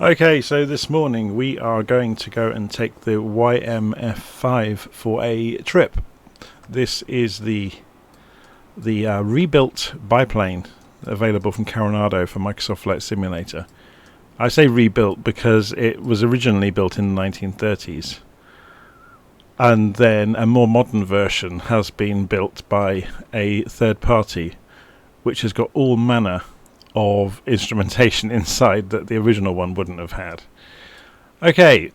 Okay, so this morning we are going to go and take the YMF5 for a trip. This is the rebuilt biplane available from Coronado for Microsoft Flight Simulator. I say rebuilt because it was originally built in the 1930s, and then a more modern version has been built by a third party, which has got all manner of instrumentation inside that the original one wouldn't have had. Okay,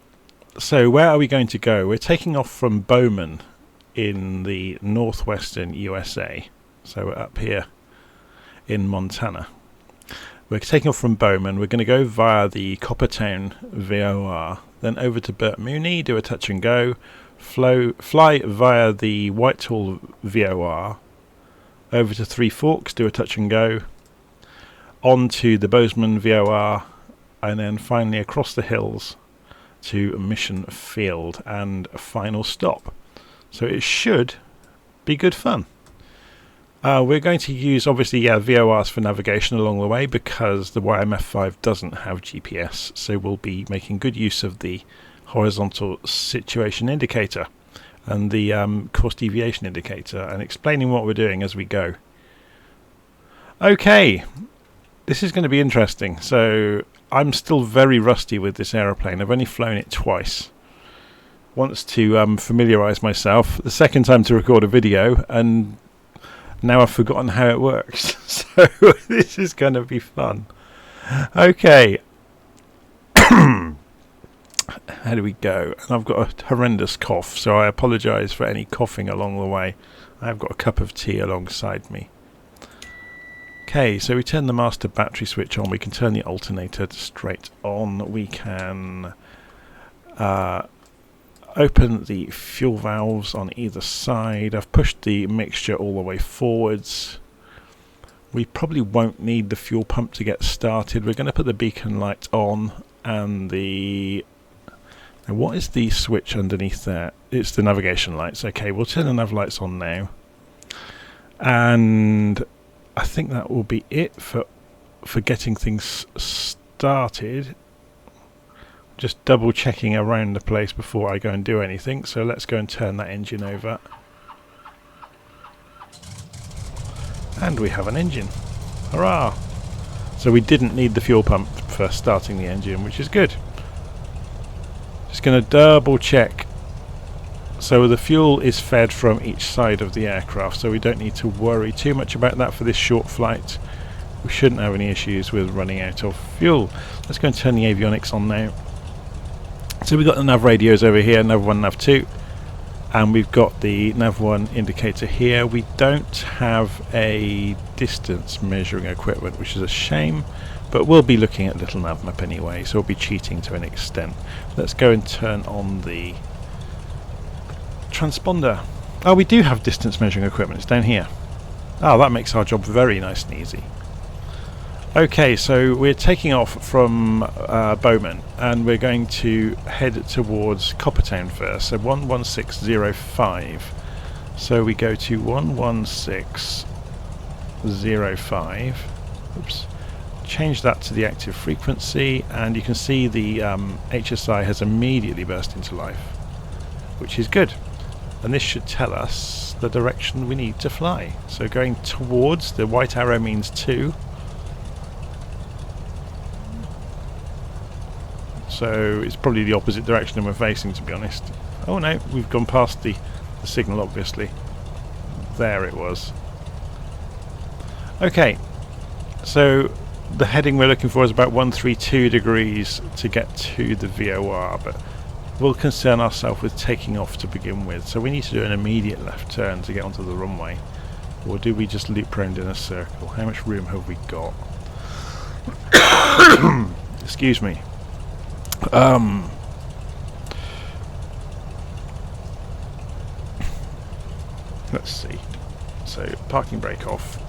so where are we going to go? We're taking off from Bowman in the northwestern USA. So we're up here in Montana. We're taking off from Bowman. We're going to go via the Coppertone VOR, then over to Bert Mooney, do a touch and go, fly via the Whitehall VOR, over to Three Forks, do a touch and go, on to the Bozeman VOR, and then finally across the hills to Mission Field and a final stop. So it should be good fun. We're going to use obviously VORs for navigation along the way because the YMF5 doesn't have GPS, so we'll be making good use of the horizontal situation indicator and the course deviation indicator and explaining what we're doing as we go. Okay, this is going to be interesting. So I'm still very rusty with this aeroplane. I've only flown it twice. Once to familiarise myself, the second time to record a video, and now I've forgotten how it works. So this is going to be fun. Okay. How do we go? And I've got a horrendous cough, so I apologise for any coughing along the way. I've got a cup of tea alongside me. Okay, so we turn the master battery switch on. We can turn the alternator straight on. We can open the fuel valves on either side. I've pushed the mixture all the way forwards. We probably won't need the fuel pump to get started. We're going to put the beacon light on and the... Now what is the switch underneath there? It's the navigation lights. Okay, we'll turn the nav lights on now. And I think that will be it for getting things started. Just double checking around the place before I go and do anything. So let's go and turn that engine over. And we have an engine. Hurrah! So we didn't need the fuel pump for starting the engine, which is good. Just going to double check. So the fuel is fed from each side of the aircraft, so we don't need to worry too much about that for this short flight. We shouldn't have any issues with running out of fuel. Let's go and turn the avionics on now. So we've got the nav radios over here, nav 1, nav 2, and we've got the nav 1 indicator here. We don't have a distance measuring equipment, which is a shame, but we'll be looking at LittleNavMap anyway, so we'll be cheating to an extent. Let's go and turn on the transponder. Oh, we do have distance measuring equipment. It's down here. Oh, that makes our job very nice and easy. Okay, so we're taking off from Bowman, and we're going to head towards Coppertone first. So 11605. So we go to 11605. Oops. Change that to the active frequency, and you can see the HSI has immediately burst into life, which is good. And this should tell us the direction we need to fly. So going towards, the white arrow means 2. So it's probably the opposite direction than we're facing, to be honest. Oh no, we've gone past the signal, obviously. There it was. Okay, so the heading we're looking for is about 132 degrees to get to the VOR, but we'll concern ourselves with taking off to begin with. So we need to do an immediate left turn to get onto the runway. Or do we just loop round in a circle? How much room have we got? Excuse me. Let's see. So parking brake off.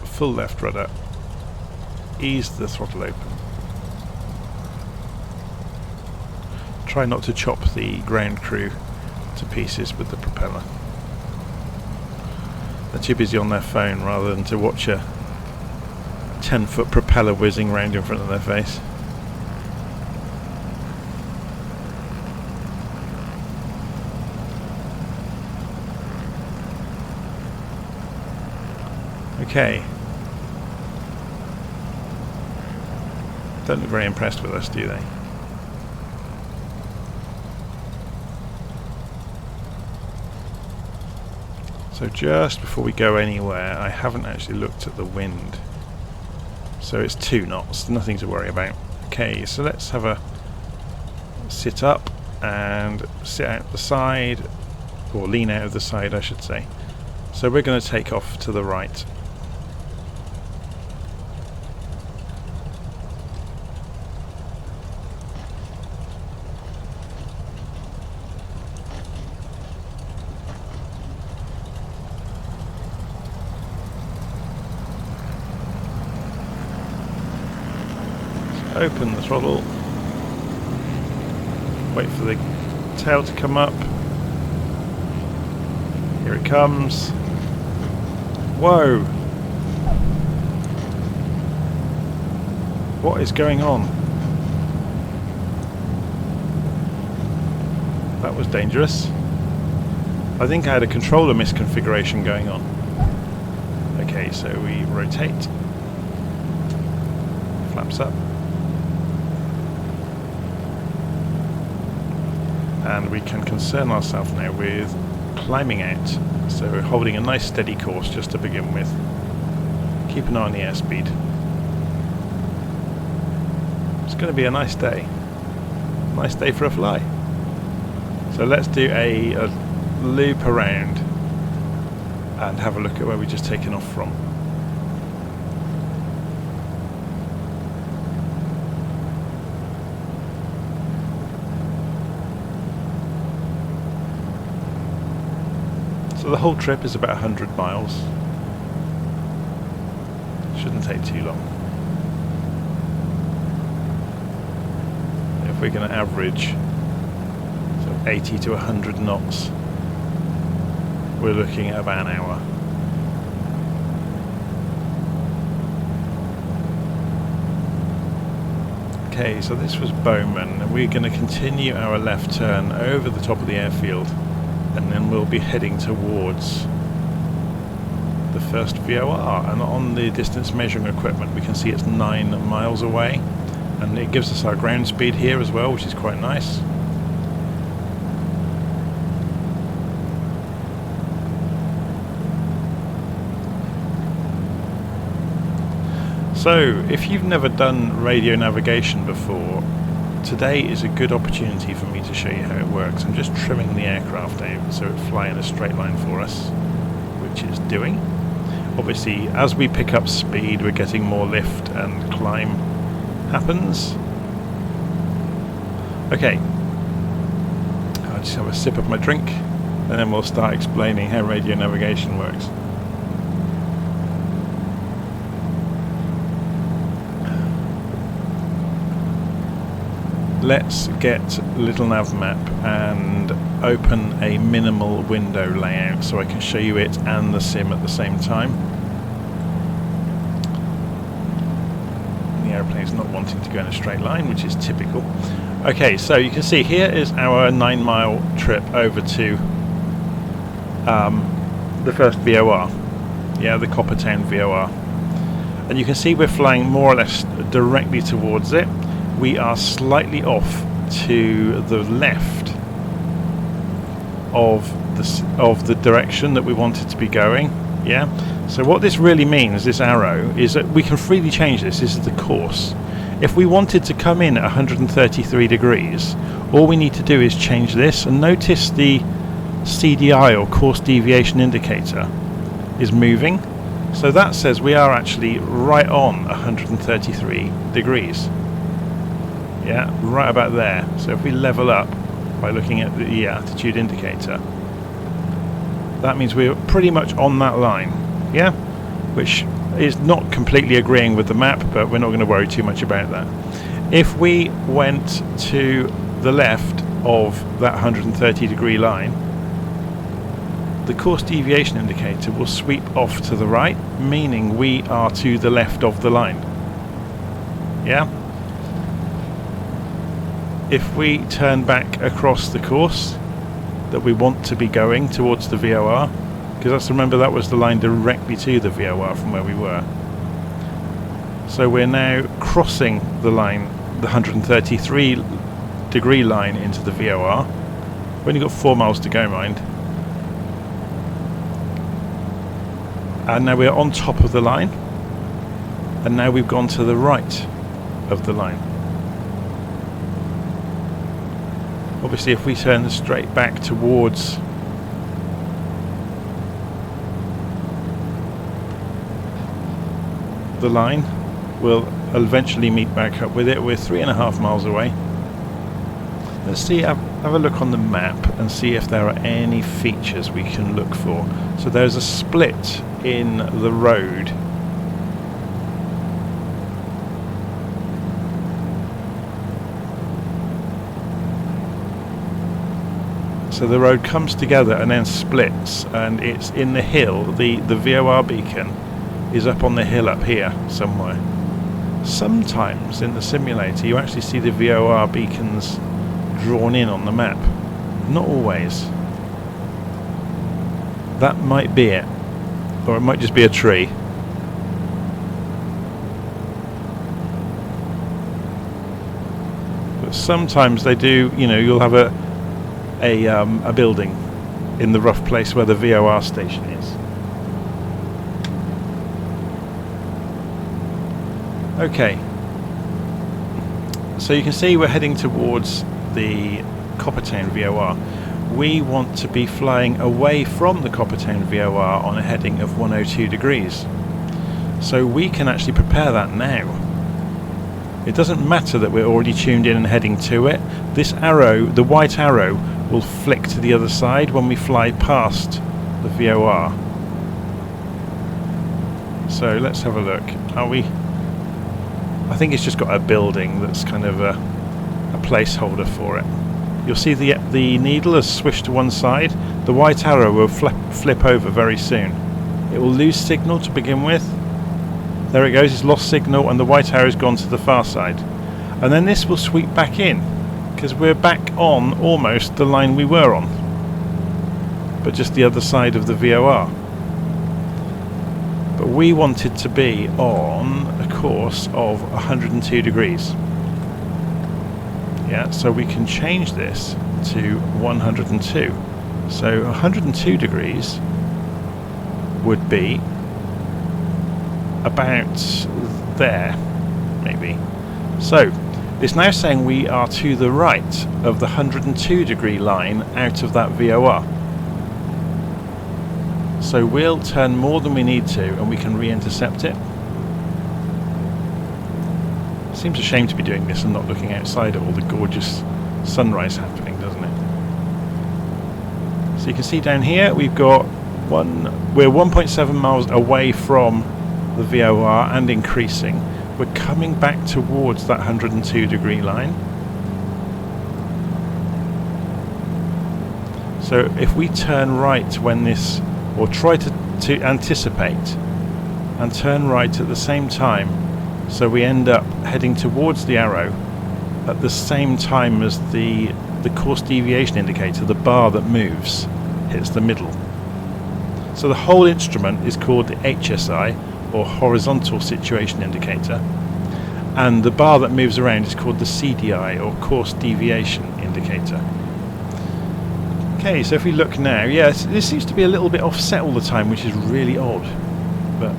Full left rudder. Ease the throttle open. Try not to chop the ground crew to pieces with the propeller. They're too busy on their phone rather than to watch a 10-foot propeller whizzing round in front of their face. Okay. Don't look very impressed with us, do they? So just before we go anywhere, I haven't actually looked at the wind. So it's 2 knots, nothing to worry about. Okay, so let's have a sit up and sit out the side, or lean out of the side I should say. So we're going to take off to the right. Open the throttle, wait for the tail to come up. Here it comes. Whoa! What is going on? That was dangerous. I think I had a controller misconfiguration going on. Okay, so we rotate. Flaps up. And we can concern ourselves now with climbing out. So we're holding a nice steady course just to begin with. Keep an eye on the airspeed. It's going to be a nice day. Nice day for a fly. So let's do a loop around and have a look at where we've just taken off from. So the whole trip is about 100 miles. Shouldn't take too long. If we're going to average so 80 to 100 knots, we're looking at about an hour. Okay, so this was Bowman, and we're going to continue our left turn over the top of the airfield. And then we'll be heading towards the first VOR, and on the distance measuring equipment we can see it's 9 miles away, and it gives us our ground speed here as well, which is quite nice. So if you've never done radio navigation before, today is a good opportunity for me to show you how it works. I'm just trimming the aircraft out so it fly in a straight line for us, which it's doing. Obviously, as we pick up speed, we're getting more lift and climb happens. Okay, I'll just have a sip of my drink and then we'll start explaining how radio navigation works. Let's get LittleNavMap and open a minimal window layout so I can show you it and the sim at the same time. The aeroplane's not wanting to go in a straight line, which is typical. Okay, so you can see here is our 9-mile trip over to the first VOR. Yeah, the Coppertone VOR. And you can see we're flying more or less directly towards it. We are slightly off to the left of the direction that we wanted to be going. Yeah. So what this really means, this arrow, is that we can freely change this. This is the course. If we wanted to come in at 133 degrees, all we need to do is change this, and notice the CDI or course deviation indicator is moving. So that says we are actually right on 133 degrees. Yeah, right about there. So if we level up by looking at the altitude indicator, that means we're pretty much on that line. Yeah, which is not completely agreeing with the map, but we're not going to worry too much about that. If we went to the left of that 130 degree line, the course deviation indicator will sweep off to the right, meaning we are to the left of the line. Yeah? If we turn back across the course that we want to be going towards the VOR, because let's remember that was the line directly to the VOR from where we were. So we're now crossing the line, the 133 degree line into the VOR. We've only got 4 miles to go, mind. And now we're on top of the line. And now we've gone to the right of the line. Obviously, if we turn straight back towards the line, we'll eventually meet back up with it. We're 3.5 miles away. Let's see, have a look on the map and see if there are any features we can look for. So there's a split in the road. So the road comes together and then splits, and it's in the hill. The VOR beacon is up on the hill up here somewhere. Sometimes in the simulator you actually see the VOR beacons drawn in on the map. Not always. That might be it. Or it might just be a tree. But sometimes they do, you know, you'll have a building in the rough place where the VOR station is. Okay, so you can see we're heading towards the Coppertone VOR. We want to be flying away from the Coppertone VOR on a heading of 102 degrees. So we can actually prepare that now. It doesn't matter that we're already tuned in and heading to it. This arrow, the white arrow, will flick to the other side when we fly past the VOR. So let's have a look. Are we? I think it's just got a building that's kind of a placeholder for it. You'll see the needle has swished to one side. The white arrow will flip over very soon. It will lose signal to begin with. There it goes, it's lost signal and the white arrow's gone to the far side. And then this will sweep back in, because we're back on almost the line we were on, but just the other side of the VOR. But we wanted to be on a course of 102 degrees. Yeah, so we can change this to 102. So 102 degrees would be about there, maybe. So it's now saying we are to the right of the 102 degree line out of that VOR. So we'll turn more than we need to and we can re-intercept it. Seems a shame to be doing this and not looking outside at all the gorgeous sunrise happening, doesn't it? So you can see down here we've got we're 1.7 miles away from the VOR and increasing. We're coming back towards that 102 degree line. So if we turn right when this, or try to anticipate and turn right at the same time, so we end up heading towards the arrow at the same time as the course deviation indicator, the bar that moves, hits the middle. So the whole instrument is called the HSI, or horizontal situation indicator, and the bar that moves around is called the CDI, or course deviation indicator. Okay, so if we look now, yes, this seems to be a little bit offset all the time, which is really odd, but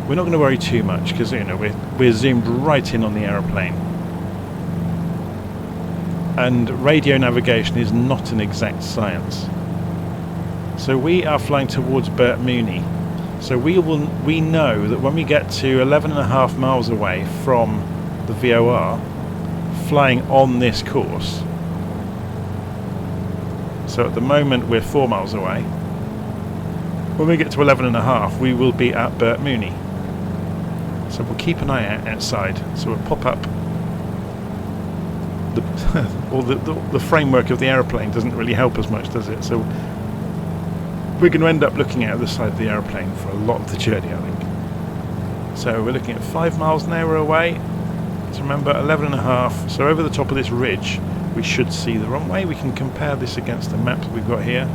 we're not going to worry too much because, you know, we're zoomed right in on the aeroplane, and radio navigation is not an exact science. So we are flying towards Bert Mooney. So we know that when we get to 11.5 miles away from the VOR, flying on this course. So at the moment we're 4 miles away. When we get to 11.5, we will be at Bert Mooney. So we'll keep an eye out outside. So we'll pop up. The framework of the aeroplane doesn't really help us much, does it? So we're going to end up looking out the side of the aeroplane for a lot of the journey, I think. So we're looking at 5 miles an hour away. So remember, 11.5. So over the top of this ridge, we should see the runway. We can compare this against the map that we've got here.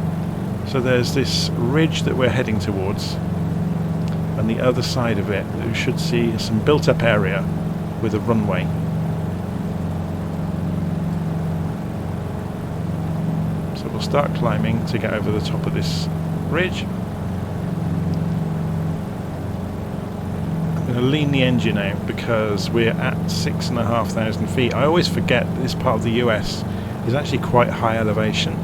So there's this ridge that we're heading towards, and the other side of it, we should see some built-up area with a runway. So we'll start climbing to get over the top of this ridge. I'm going to lean the engine out because we're at 6,500 feet. I always forget that this part of the US is actually quite high elevation.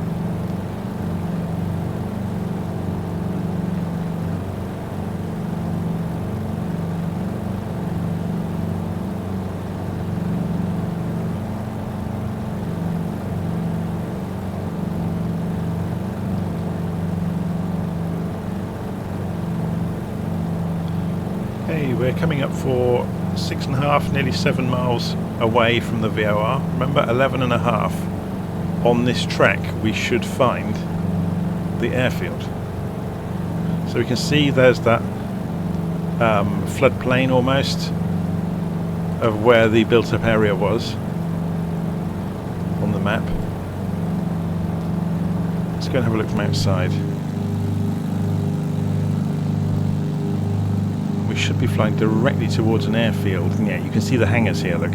We're coming up for 6.5, nearly 7 miles away from the VOR. Remember, 11.5. On this track we should find the airfield. So we can see there's that floodplain almost of where the built-up area was on the map. Let's go and have a look from outside. We should be flying directly towards an airfield. And yeah, you can see the hangars here, look.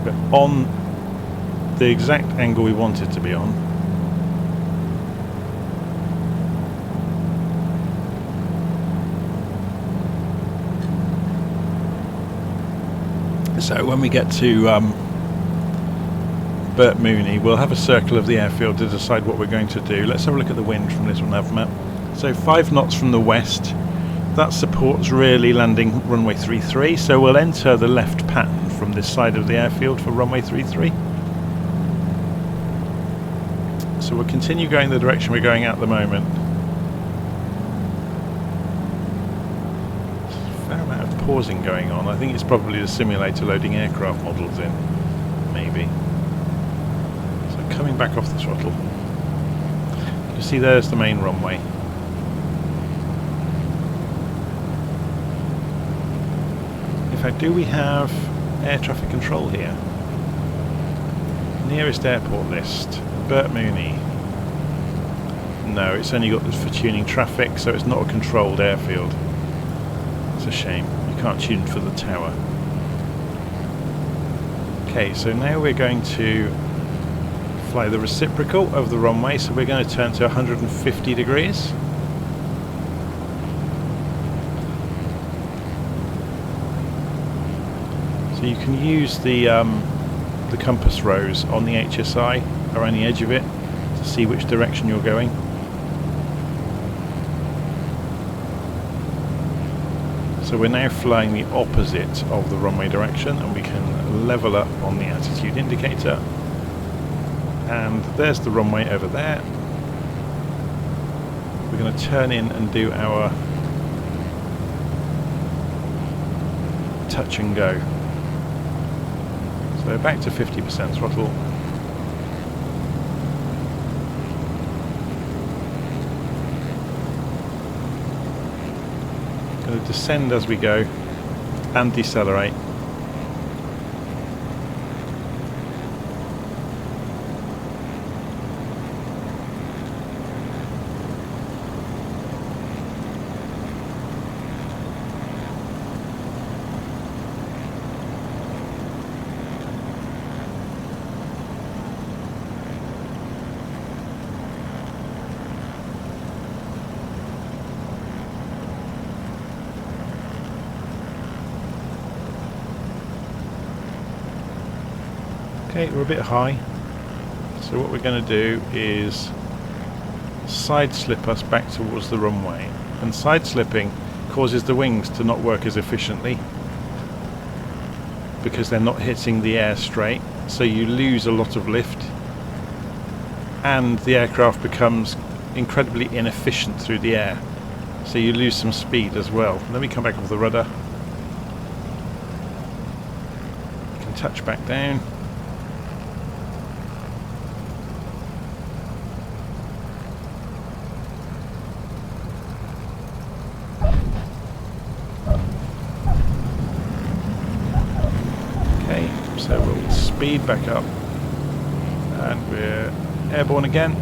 We're on the exact angle we want it to be on. So when we get to Bert Mooney, we'll have a circle of the airfield to decide what we're going to do. Let's have a look at the wind from LittleNavMap. So 5 knots from the west. That supports really landing runway 33, so we'll enter the left pattern from this side of the airfield for runway 33. So we'll continue going the direction we're going at the moment. There's a fair amount of pausing going on. I think it's probably the simulator loading aircraft models in, maybe. Coming back off the throttle. You can see there's the main runway. In fact, do we have air traffic control here? Nearest airport list, Bert Mooney. No, it's only got this for tuning traffic, so it's not a controlled airfield. It's a shame. You can't tune for the tower. Okay, so now we're going to fly the reciprocal of the runway, so we're going to turn to 150 degrees. So you can use the compass rose on the HSI around the edge of it to see which direction you're going. So we're now flying the opposite of the runway direction, and we can level up on the attitude indicator. And there's the runway over there. We're going to turn in and do our touch and go. So back to 50% throttle. Going to descend as we go and decelerate. Okay, we're a bit high, so what we're going to do is side slip us back towards the runway, and side slipping causes the wings to not work as efficiently because they're not hitting the air straight, so you lose a lot of lift and the aircraft becomes incredibly inefficient through the air, so you lose some speed as well. Let me come back off the rudder. touch back down. Okay, so we'll speed back up and we're airborne again.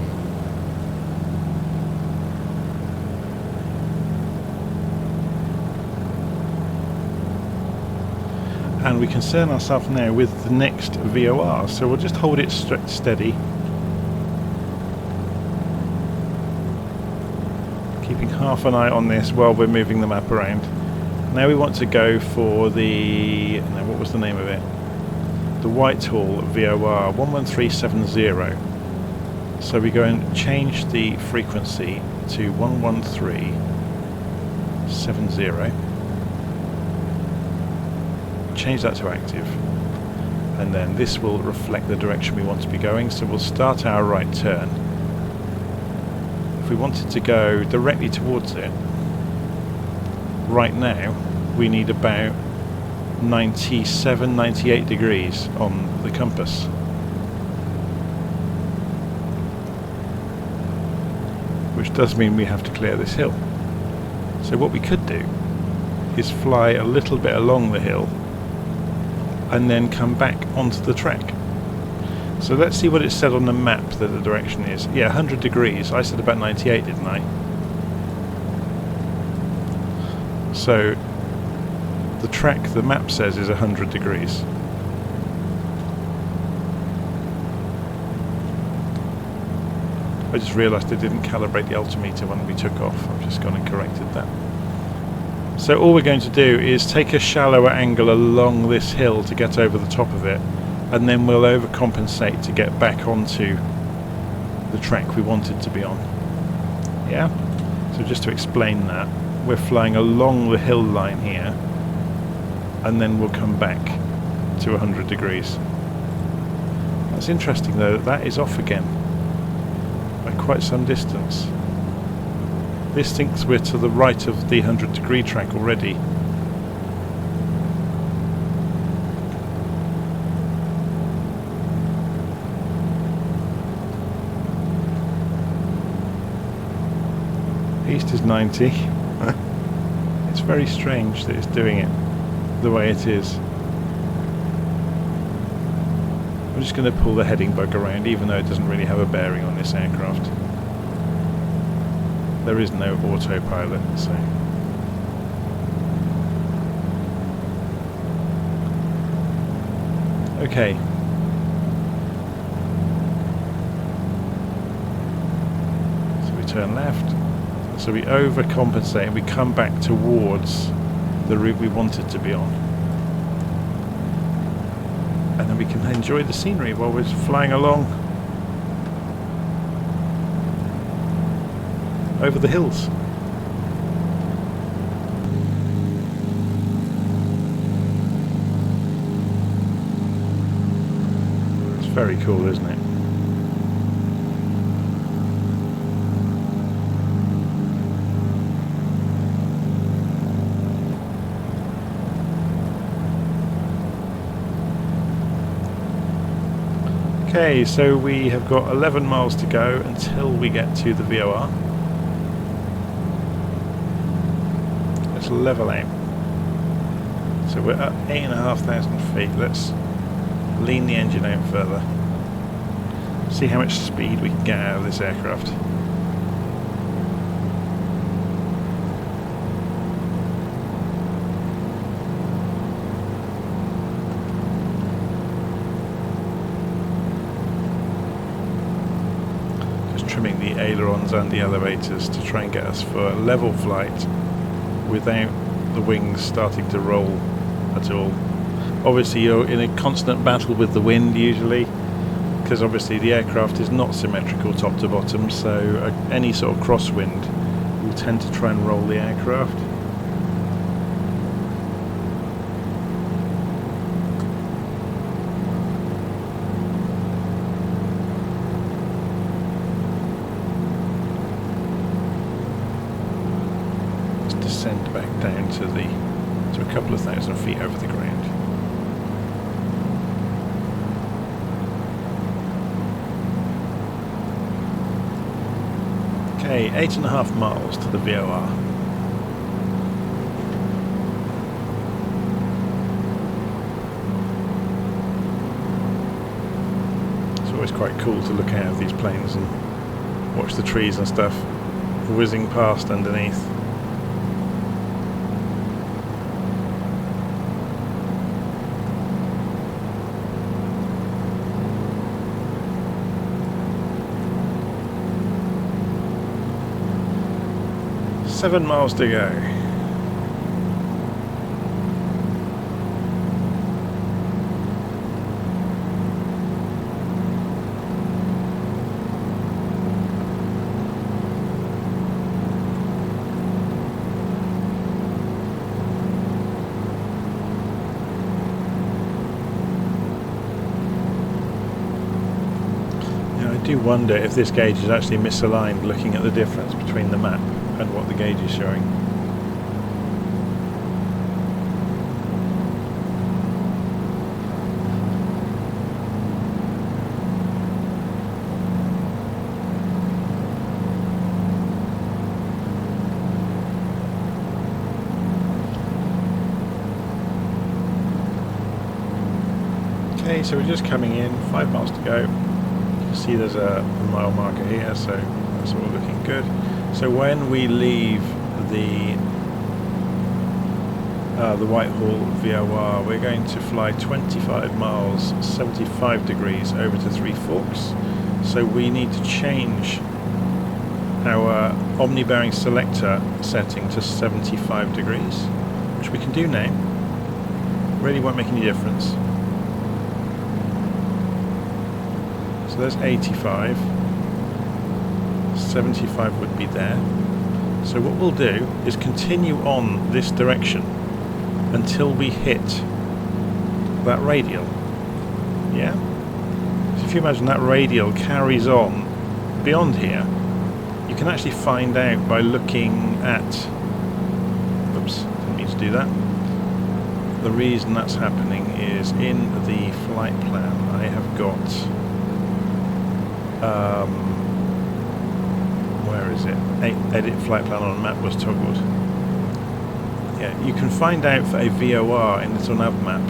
And we concern ourselves now with the next VOR, so we'll just hold it steady, keeping half an eye on this while we're moving the map around. Now we want to go for the, now what was the name of it? The Whitehall VOR 11370. So we go and change the frequency to 11370. Change that to active, and then this will reflect the direction we want to be going. So we'll start our right turn. If we wanted to go directly towards it, right now we need about 97, 98 degrees on the compass. Which does mean we have to clear this hill. So what we could do is fly a little bit along the hill and then come back onto the track. So let's see what it said on the map that the direction is. Yeah, 100 degrees. I said about 98, didn't I? So the track the map says is 100 degrees. I just realised I didn't calibrate the altimeter when we took off. I've just gone and corrected that. So all we're going to do is take a shallower angle along this hill to get over the top of it, and then we'll overcompensate to get back onto the track we wanted to be on. Yeah? So just to explain that, we're flying along the hill line here, and then we'll come back to 100 degrees. That's interesting though, that is off again by quite some distance. This thinks we're to the right of the 100 degree track already. East is 90. It's very strange that it's doing it the way it is. I'm just going to pull the heading bug around, even though it doesn't really have a bearing on this aircraft. There is no autopilot, so. Okay. So we turn left. So we overcompensate and we come back towards the route we wanted to be on. And then we can enjoy the scenery while we're flying along over the hills. It's very cool, isn't it? Okay, so we have got 11 miles to go until we get to the VOR. Let's level out. So we're up 8,500 feet. Let's lean the engine out further. See how much speed we can get out of this aircraft. Trimming the ailerons and the elevators to try and get us for a level flight without the wings starting to roll at all. Obviously you're in a constant battle with the wind usually, because obviously the aircraft is not symmetrical top to bottom, so any sort of crosswind will tend to try and roll the aircraft. Descend back down to a couple of thousand feet over the ground. Okay, 8.5 miles to the VOR. It's always quite cool to look out of these planes and watch the trees and stuff whizzing past underneath. Seven miles to go. Now I do wonder if this gauge is actually misaligned looking at the difference between the map and what the gauge is showing. Okay, so we're just coming in, 5 miles to go. You can see there's a mile marker here, so that's all looking good. So when we leave the Whitehall VOR, we're going to fly 25 miles, 75 degrees over to Three Forks. So we need to change our omni-bearing selector setting to 75 degrees, which we can do now. Really won't make any difference. So there's 85. 75 would be there. So what we'll do is continue on this direction until we hit that radial. Yeah? So if you imagine that radial carries on beyond here, you can actually find out by looking at... Oops, didn't mean to do that. The reason that's happening is in the flight plan I have got... where is it? Edit flight plan on a map was toggled. Yeah, you can find out for a VOR in LittleNavMap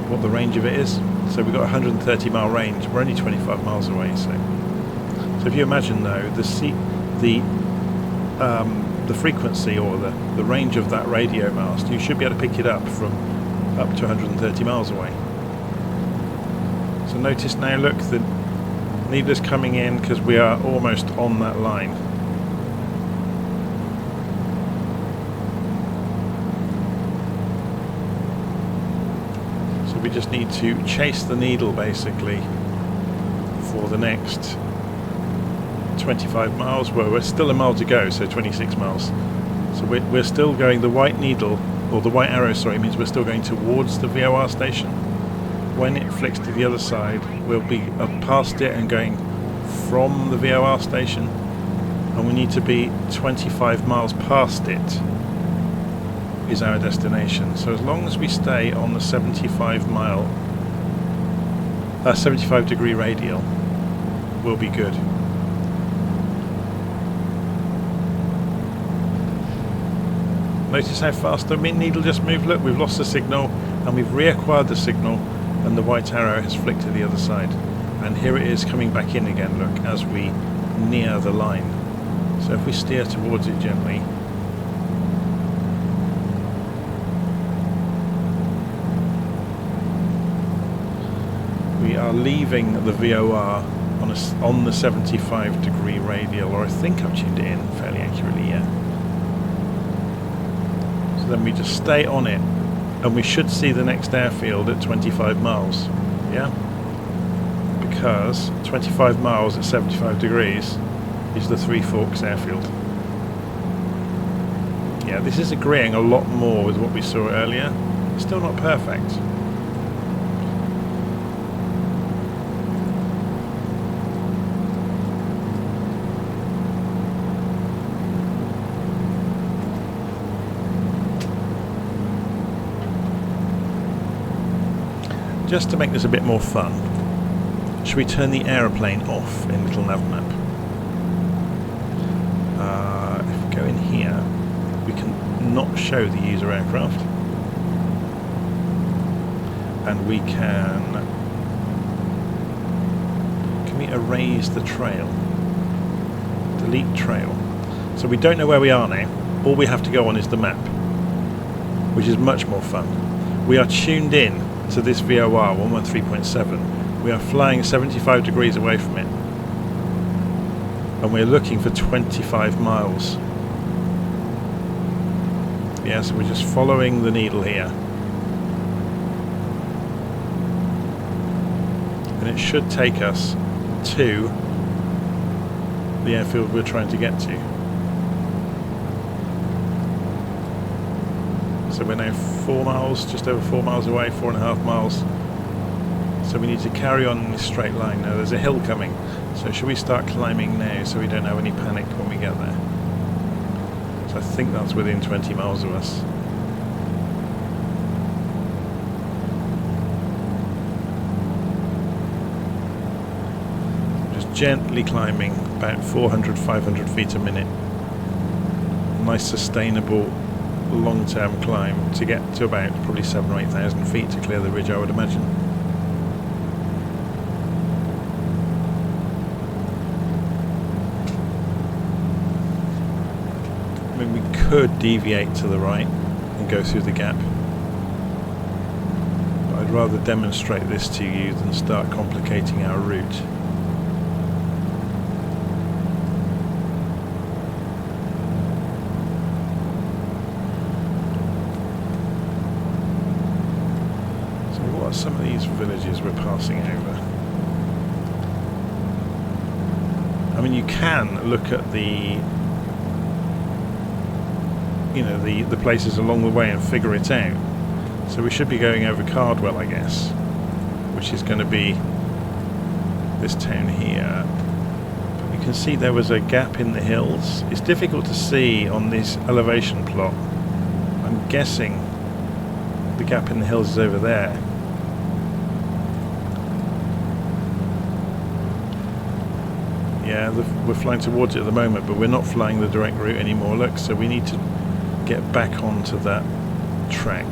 what the range of it is. So we've got a 130 mile range. We're only 25 miles away. So if you imagine though, the frequency or the range of that radio mast, you should be able to pick it up from up to 130 miles away. So notice now, look, the needler's coming in because we are almost on that line. So we just need to chase the needle basically for the next 25 miles. Well, we're still a mile to go, so 26 miles. So we're still going, the white needle, or the white arrow, sorry, means we're still going towards the VOR station. When it flicks to the other side, we'll be past it and going from the VOR station, and we need to be 25 miles past it is our destination. So as long as we stay on the 75 degree radial, we'll be good. Notice how fast the needle just moved. Look, we've lost the signal and we've reacquired the signal, and the white arrow has flicked to the other side. And here it is coming back in again, look, as we near the line. So if we steer towards it gently, we are leaving the VOR on the 75 degree radial, or I think I've tuned it in fairly accurately, yeah. So then we just stay on it, and we should see the next airfield at 25 miles, yeah? Because 25 miles at 75 degrees is the Three Forks airfield. Yeah, this is agreeing a lot more with what we saw earlier. It's still not perfect. Just to make this a bit more fun, should we turn the aeroplane off in LittleNavMap? not show the user aircraft. And we can we erase the trail? Delete trail. So we don't know where we are now. All we have to go on is the map, which is much more fun. We are tuned in to this VOR 113.7. We are flying 75 degrees away from it, and we're looking for 25 miles. Yeah, so we're just following the needle here, and it should take us to the airfield we're trying to get to. So we're now 4 miles, just over 4 miles away, 4.5 miles. So we need to carry on in this straight line. Now there's a hill coming, so should we start climbing now so we don't have any panic when we get there? So I think that's within 20 miles of us. Just gently climbing about 400, 500 feet a minute. Nice sustainable long-term climb to get to about probably 7,000 or 8,000 feet to clear the ridge, I would imagine. I mean, we could deviate to the right and go through the gap, but I'd rather demonstrate this to you than start complicating our route. Some of these villages we're passing over. I mean, you can look at the, you know, the places along the way and figure it out. So we should be going over Cardwell, I guess, which is going to be this town here. But you can see there was a gap in the hills. It's difficult to see on this elevation plot. I'm guessing the gap in the hills is over there. Yeah, we're flying towards it at the moment, but we're not flying the direct route anymore, look, so we need to get back onto that track.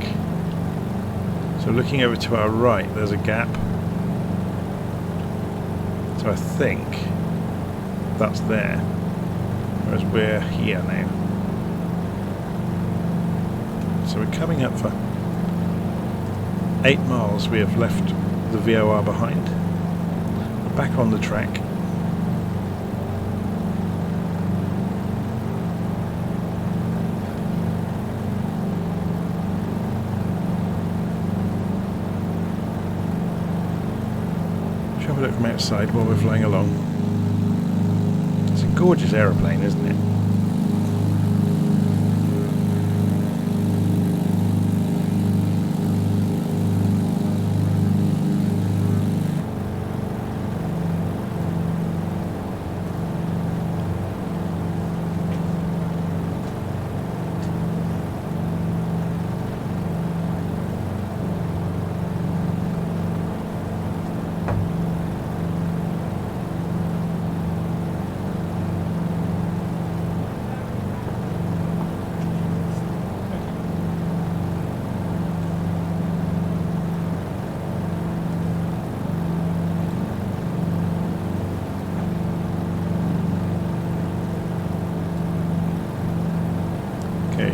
So looking over to our right, there's a gap. So I think that's there, whereas we're here now. So we're coming up for 8 miles. We have left the VOR behind. We're back on the track. Have a look from outside while we're flying along. It's a gorgeous aeroplane, isn't it?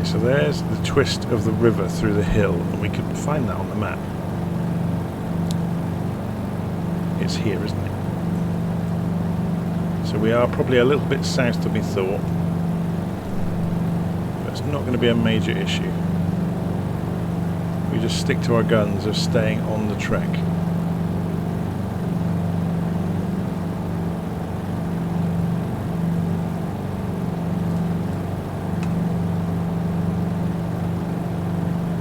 So there's the twist of the river through the hill, and we could find that on the map. It's here, isn't it? So we are probably a little bit south than we thought, but it's not going to be a major issue. We just stick to our guns of staying on the track.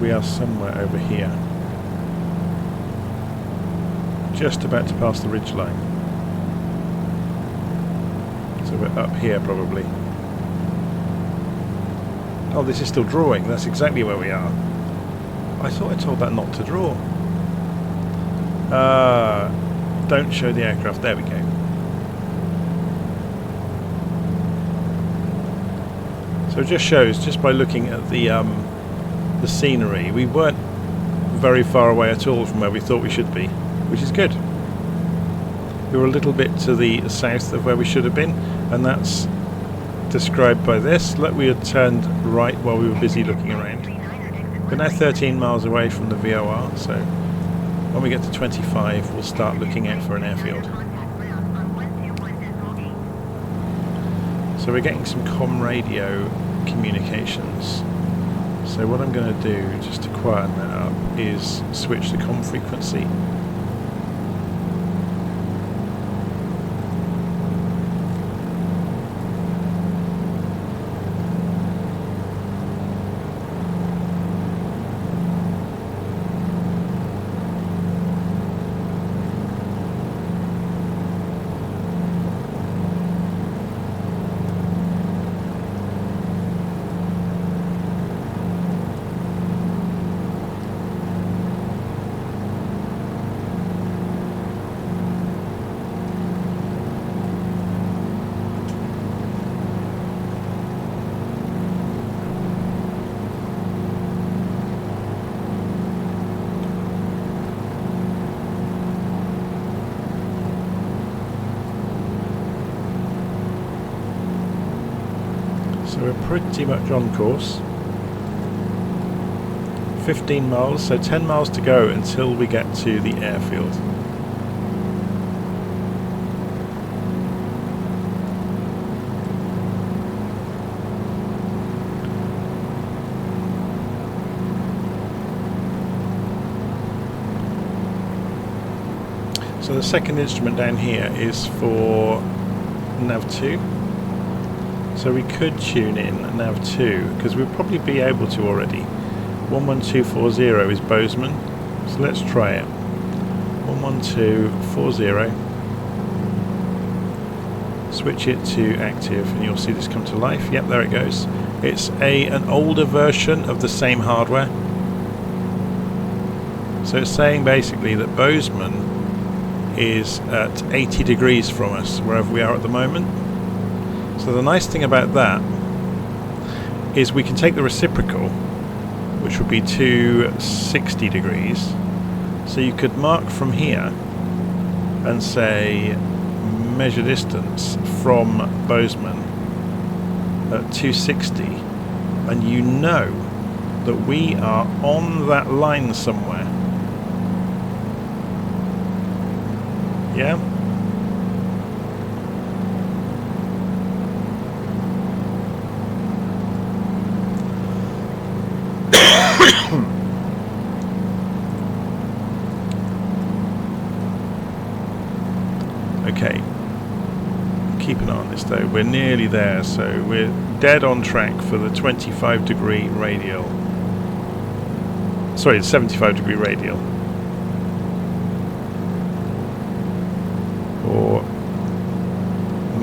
We are somewhere over here, just about to pass the ridge line. So we're up here probably. Oh, this is still drawing. That's exactly where we are. I thought I told that not to draw. Don't show the aircraft. There we go. So it just shows, just by looking at the the scenery. We weren't very far away at all from where we thought we should be, which is good. We were a little bit to the south of where we should have been, and that's described by this. Look, we had turned right while we were busy looking around. We're now 13 miles away from the VOR, so when we get to 25 we'll start looking out for an airfield. So we're getting some comm radio communications. So what I'm going to do, just to quieten that up, is switch the comm frequency. So we're pretty much on course. 15 miles, so 10 miles to go until we get to the airfield. So the second instrument down here is for nav2. So we could tune in nav2 because we'll probably be able to already. 11240 is Bozeman, so let's try it. 11240. Switch it to active and you'll see this come to life. Yep, there it goes. It's an older version of the same hardware. So it's saying basically that Bozeman is at 80 degrees from us, wherever we are at the moment. So the nice thing about that is we can take the reciprocal, which would be 260 degrees. So you could mark from here and say measure distance from Bozeman at 260, and you know that we are on that line somewhere. Yeah? Okay, keep an eye on this though, we're nearly there, so we're dead on track for the 25 degree radial, sorry, the 75 degree radial, or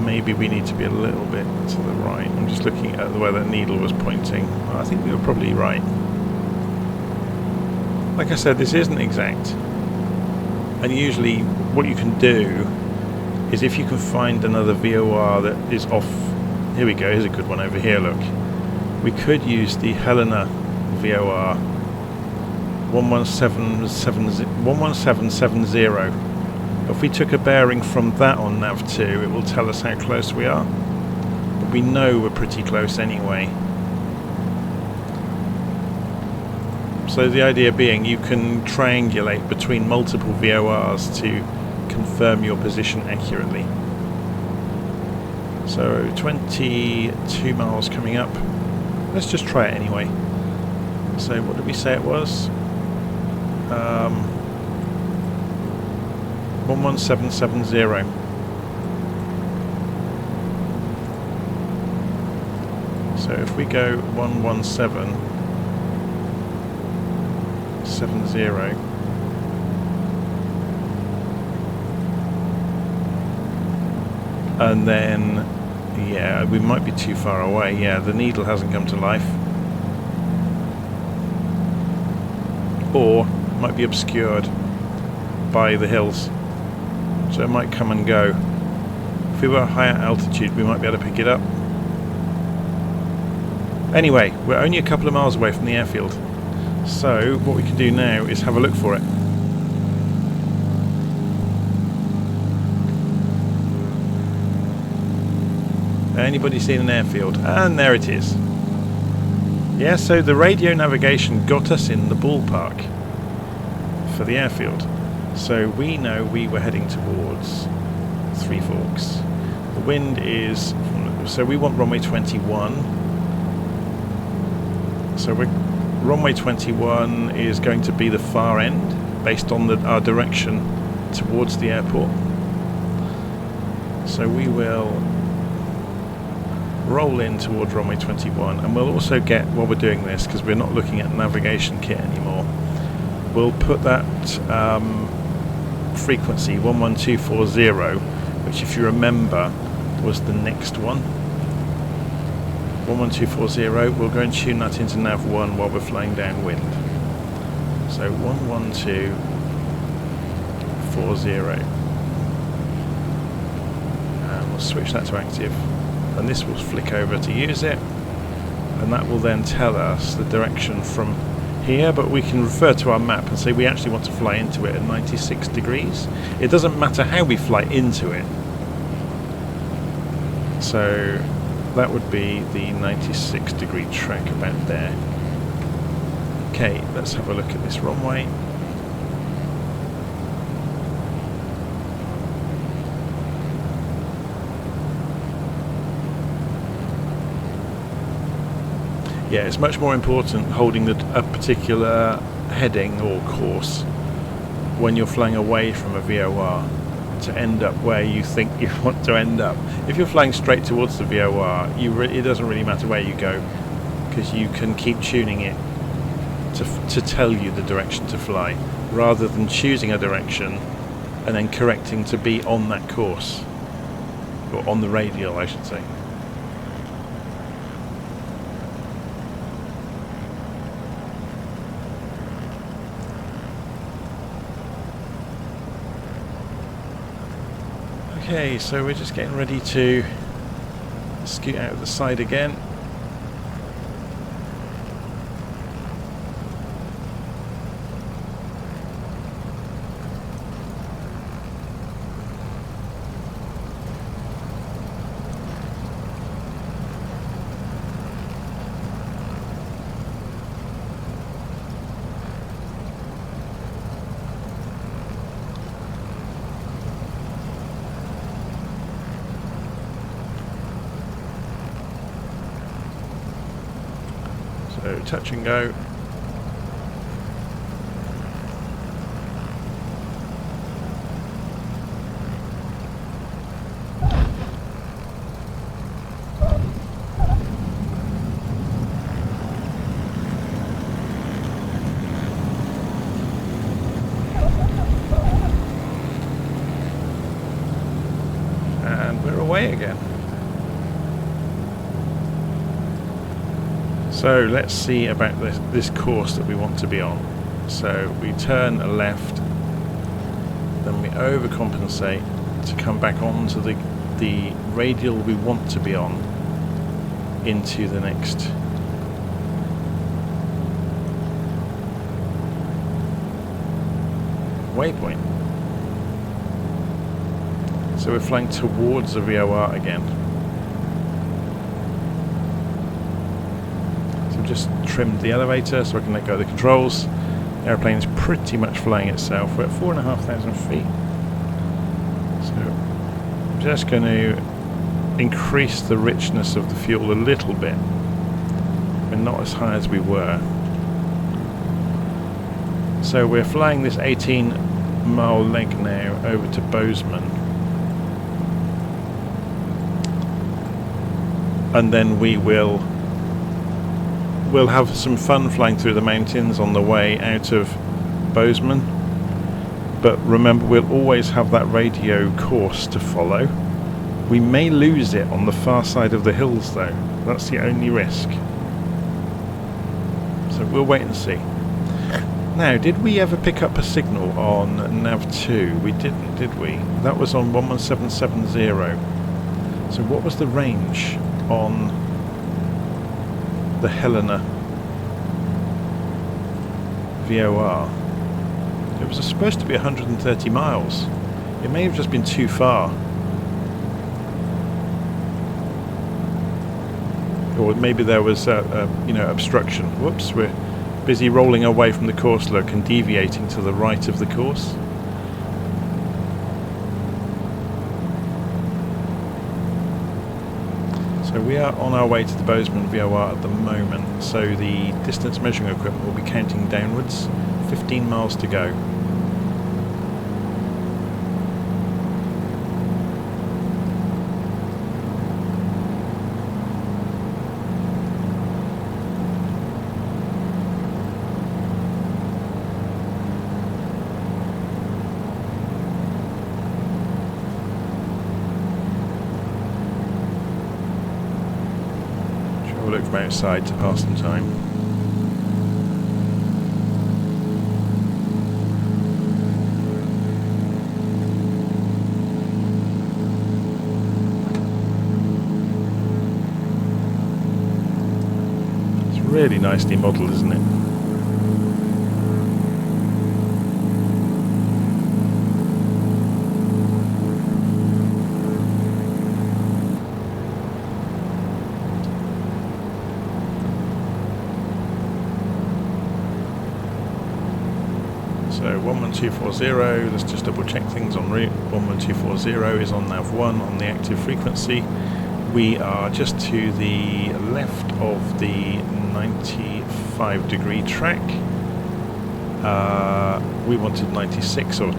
maybe we need to be a little bit to the right. I'm just looking at where that needle was pointing. I think we were probably right. Like I said, this isn't exact, and usually what you can do is if you can find another VOR that is off. Here we go, here's a good one over here, look. We could use the Helena VOR 11770. If we took a bearing from that on nav2, it will tell us how close we are. But we know we're pretty close anyway. So the idea being you can triangulate between multiple VORs to confirm your position accurately. So 22 miles coming up. Let's just try it anyway. So what did we say it was? 11770. So if we go 11770, and then, yeah, we might be too far away. Yeah, the needle hasn't come to life. Or might be obscured by the hills. So it might come and go. If we were at higher altitude, we might be able to pick it up. Anyway, we're only a couple of miles away from the airfield. So what we can do now is have a look for it. Anybody seen an airfield? And there it is. Yeah, so the radio navigation got us in the ballpark for the airfield. So we know we were heading towards Three Forks. The wind is, so we want runway 21. So runway 21 is going to be the far end based on our direction towards the airport. So we will roll in towards runway 21, and we'll also get, while we're doing this, because we're not looking at navigation kit anymore, we'll put that frequency 11240, which if you remember was the next one, 11240. We'll go and tune that into nav 1 while we're flying downwind. So 11240, and we'll switch that to active. And this will flick over to use it, and that will then tell us the direction from here, but we can refer to our map and say we actually want to fly into it at 96 degrees. It doesn't matter how we fly into it, so that would be the 96 degree track about there. Okay, let's have a look at this runway. Yeah, it's much more important holding a particular heading or course when you're flying away from a VOR to end up where you think you want to end up. If you're flying straight towards the VOR, it doesn't really matter where you go, because you can keep tuning it to tell you the direction to fly, rather than choosing a direction and then correcting to be on that course, or on the radial, I should say. Okay, so we're just getting ready to scoot out of the side again. So touch and go. And we're away again. So let's see about this course that we want to be on. So we turn left, then we overcompensate to come back onto the radial we want to be on into the next waypoint. So we're flying towards the VOR again. Just trimmed the elevator so I can let go of the controls. The airplane is pretty much flying itself. We're at 4,500 feet. So I'm just going to increase the richness of the fuel a little bit. We're not as high as we were. So we're flying this 18-mile leg now over to Bozeman. And then we'll have some fun flying through the mountains on the way out of Bozeman, but remember, we'll always have that radio course to follow. We may lose it on the far side of the hills though. That's the only risk, so we'll wait and see. Now, did we ever pick up a signal on nav2? We didn't, did we? That was on 11770. So what was the range on the Helena? VOR. It was supposed to be 130 miles. It may have just been too far. Or maybe there was obstruction. Whoops, we're busy rolling away from the course look and deviating to the right of the course. So we are on our way to the Bozeman VOR at the moment, so the distance measuring equipment will be counting downwards. 15 miles to go. Look from outside to pass some time. It's really nicely modelled, isn't it? So 11240, let's just double check things en route. 11240 is on nav1 on the active frequency. We are just to the left of the 95 degree track. We wanted 96 or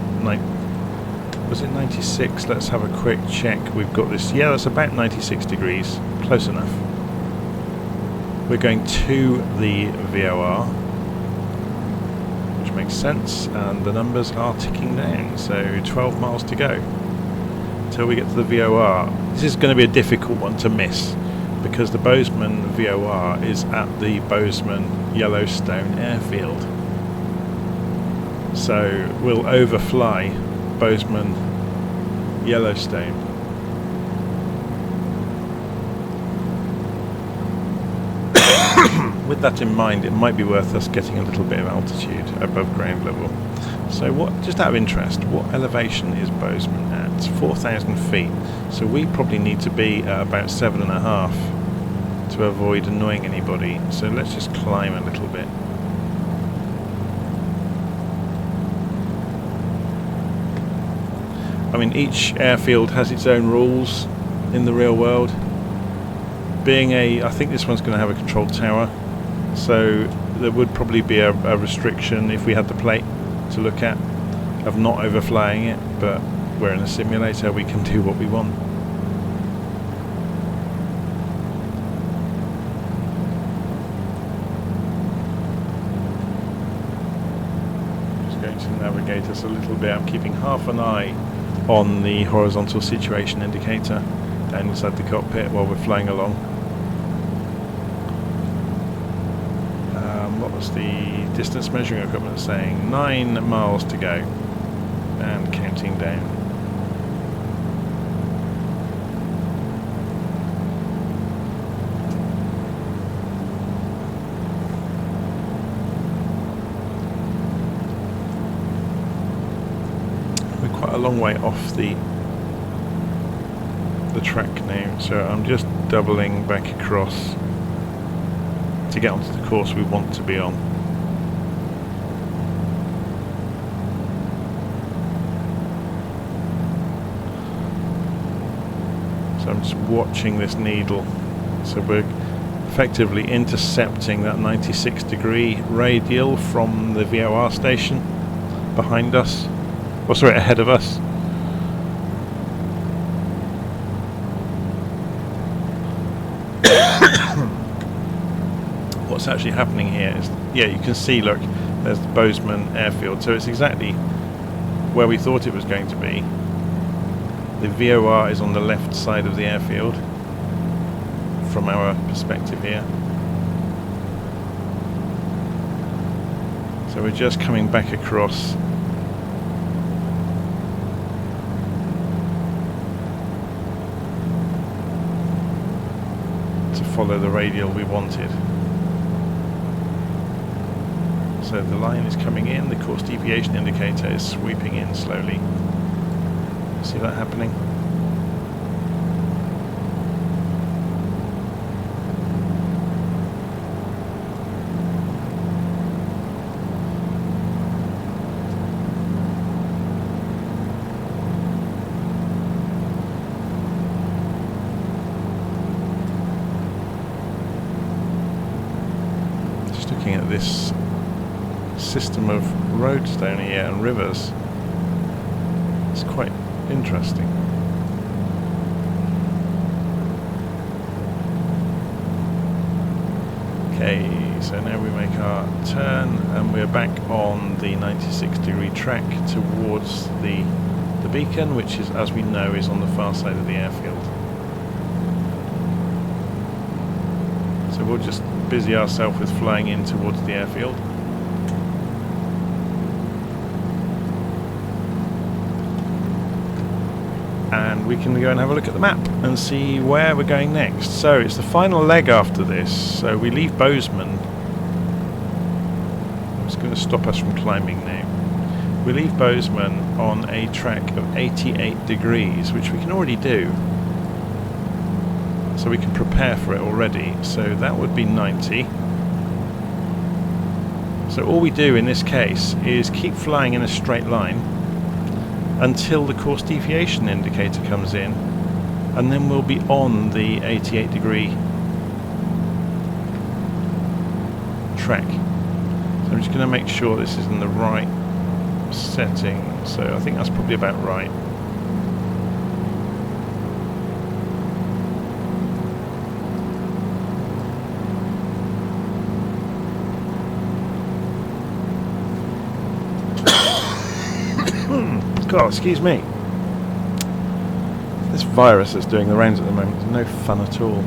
was it 96? Let's have a quick check. We've got this, yeah, that's about 96 degrees, close enough. We're going to the VOR. Makes sense, and the numbers are ticking down, so 12 miles to go until we get to the VOR. This is going to be a difficult one to miss because the Bozeman VOR is at the Bozeman Yellowstone airfield, so we'll overfly Bozeman Yellowstone. With that in mind, it might be worth us getting a little bit of altitude above ground level. So just out of interest, what elevation is Bozeman at? 4,000 feet. So we probably need to be at about 7.5 to avoid annoying anybody. So let's just climb a little bit. I mean, each airfield has its own rules in the real world. I think this one's going to have a control tower. So there would probably be a restriction if we had the plate to look at of not overflying it, but we're in a simulator, we can do what we want. Just going to navigate us a little bit. I'm keeping half an eye on the horizontal situation indicator down inside the cockpit while we're flying along. What was the distance measuring equipment saying? 9 miles to go and counting down. We're quite a long way off the track now, so I'm just doubling back across to get onto the course we want to be on. So I'm just watching this needle. So we're effectively intercepting that 96 degree radial from the VOR station behind us, or sorry, ahead of us. What's actually happening here is, yeah, you can see, look, there's the Bozeman airfield, so it's exactly where we thought it was going to be. The VOR is on the left side of the airfield from our perspective here. So we're just coming back across to follow the radial we wanted. So the line is coming in, the course deviation indicator is sweeping in slowly. See that happening? Just looking at this system of roads down here and rivers. It's quite interesting. Okay, so now we make our turn and we're back on the 96-degree track towards the beacon, which is, as we know, is on the far side of the airfield. So we'll just busy ourselves with flying in towards the airfield. And we can go and have a look at the map and see where we're going next. So it's the final leg after this. So we leave Bozeman. It's going to stop us from climbing now. We leave Bozeman on a track of 88 degrees, which we can already do. So we can prepare for it already. So that would be 90. So all we do in this case is keep flying in a straight line until the course deviation indicator comes in, and then we'll be on the 88-degree track. So I'm just going to make sure this is in the right setting. So I think that's probably about right. God, excuse me. This virus is doing the rounds at the moment. It's no fun at all.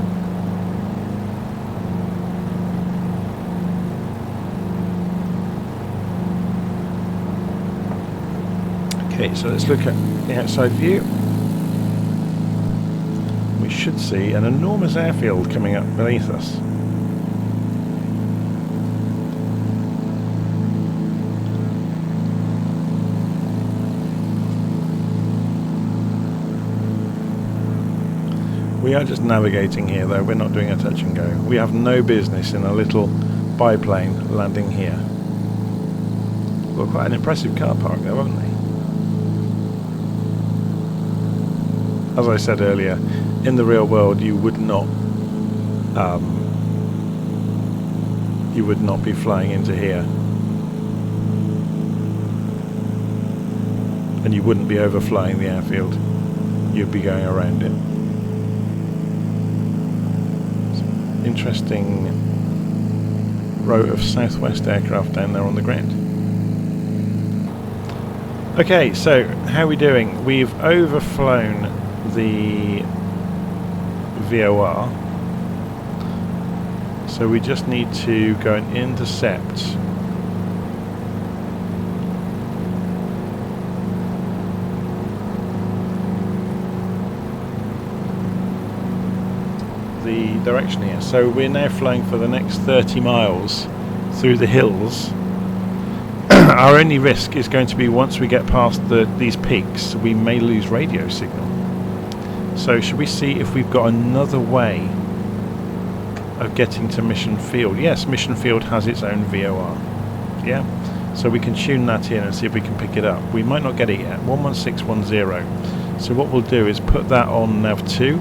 Okay, so let's look at the outside view. We should see an enormous airfield coming up beneath us. We are just navigating here though, we're not doing a touch and go. We have no business in a little biplane landing here. Well, quite an impressive car park though, haven't they? As I said earlier, in the real world you would not be flying into here. And you wouldn't be overflying the airfield. You'd be going around it. Interesting row of Southwest aircraft down there on the ground. Okay, so how are we doing? We've overflown the VOR, so we just need to go and intercept the direction here. So we're now flying for the next 30 miles through the hills. Our only risk is going to be once we get past these peaks, we may lose radio signal. So should we see if we've got another way of getting to Mission Field? Yes, Mission Field has its own VOR. Yeah, so we can tune that in and see if we can pick it up. We might not get it yet. 11610. So what we'll do is put that on nav2.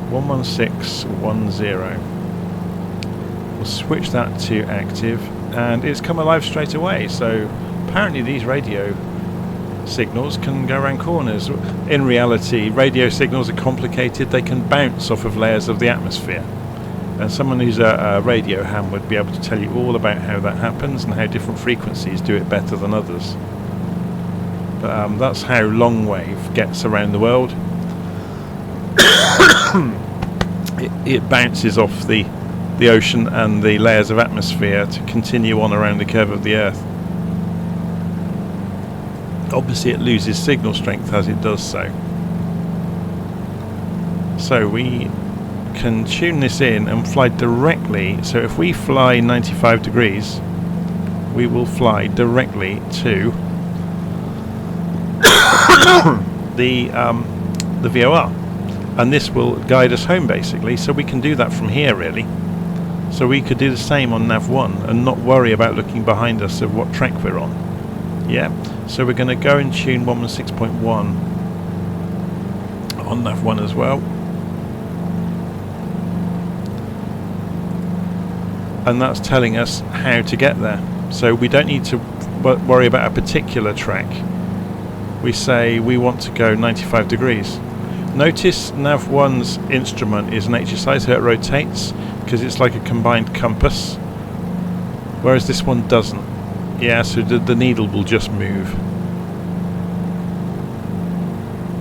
11610. We'll switch that to active, and it's come alive straight away. So apparently these radio signals can go around corners. In reality, radio signals are complicated. They can bounce off of layers of the atmosphere, and someone who's a radio ham would be able to tell you all about how that happens and how different frequencies do it better than others. But that's how long wave gets around the world. It bounces off the ocean and the layers of atmosphere to continue on around the curve of the Earth. Obviously it loses signal strength as it does so. So we can tune this in and fly directly. So if we fly 95 degrees we will fly directly to the VOR, and this will guide us home basically. So we can do that from here really. So we could do the same on Nav1 and not worry about looking behind us of what track we're on. Yeah. So we're going to go and tune 116.1 on Nav1 as well. And that's telling us how to get there. So we don't need to worry about a particular track. We say we want to go 95 degrees. Notice Nav1's instrument is an HSI, so it rotates because it's like a combined compass, whereas this one doesn't. Yeah, so the needle will just move.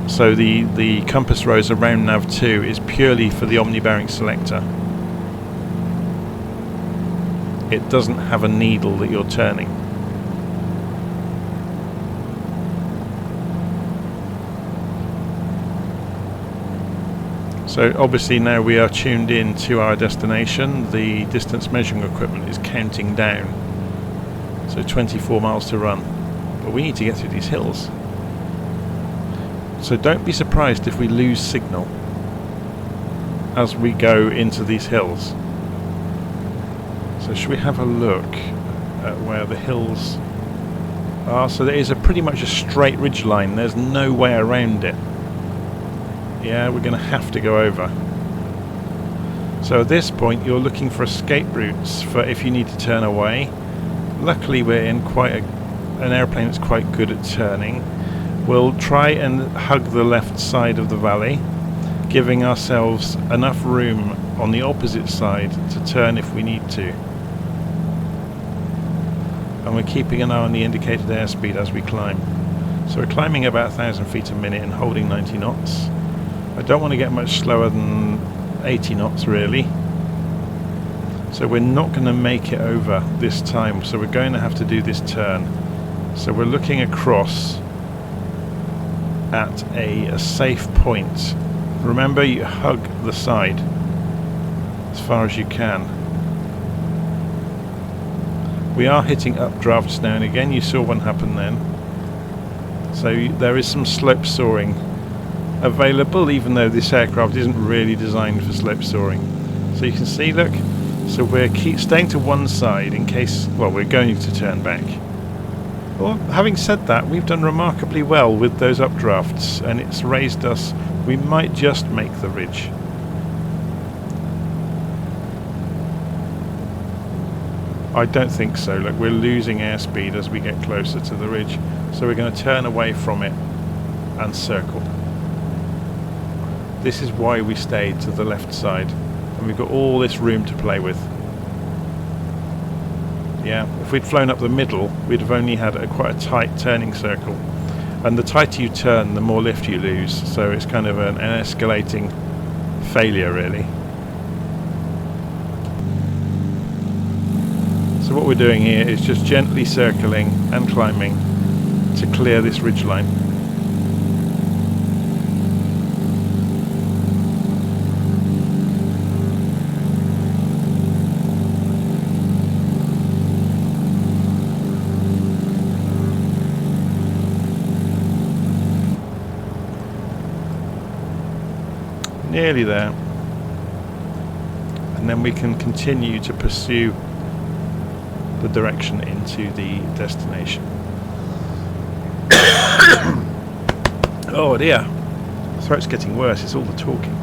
So the compass rose around Nav2 is purely for the omni-bearing selector. It doesn't have a needle that you're turning. So obviously now we are tuned in to our destination. The distance measuring equipment is counting down. So 24 miles to run. But we need to get through these hills. So don't be surprised if we lose signal as we go into these hills. So should we have a look at where the hills are? So there is pretty much a straight ridge line. There's no way around it. Yeah, we're going to have to go over. So at this point you're looking for escape routes for if you need to turn away. Luckily we're in quite an airplane that's quite good at turning. We'll try and hug the left side of the valley, giving ourselves enough room on the opposite side to turn if we need to. And we're keeping an eye on the indicated airspeed as we climb. So we're climbing about 1,000 feet a minute and holding 90 knots. I don't want to get much slower than 80 knots really. So we're not going to make it over this time, so we're going to have to do this turn. So we're looking across at a safe point. Remember, you hug the side as far as you can. We are hitting updrafts now and again. You saw one happen then. So there is some slope soaring available, even though this aircraft isn't really designed for slope soaring. So you can see, look, so we're staying to one side in case, well, we're going to turn back. Well, having said that, we've done remarkably well with those updrafts, and it's raised us. We might just make the ridge. I don't think so. Look, we're losing airspeed as we get closer to the ridge, so we're going to turn away from it and circle. This is why we stayed to the left side, and we've got all this room to play with. Yeah, if we'd flown up the middle, we'd have only had quite a tight turning circle, and the tighter you turn, the more lift you lose, so it's kind of an escalating failure really. So what we're doing here is just gently circling and climbing to clear this ridgeline. Nearly there, and then we can continue to pursue the direction into the destination. Oh dear, the throat's getting worse, it's all the talking.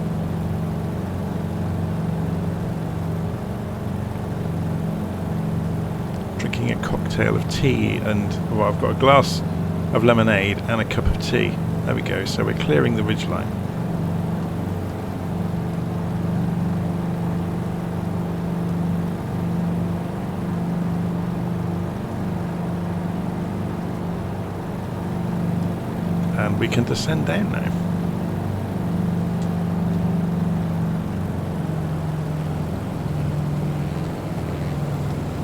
Drinking a cocktail of tea, and well, I've got a glass of lemonade and a cup of tea. There we go, so we're clearing the ridgeline. And we can descend down now.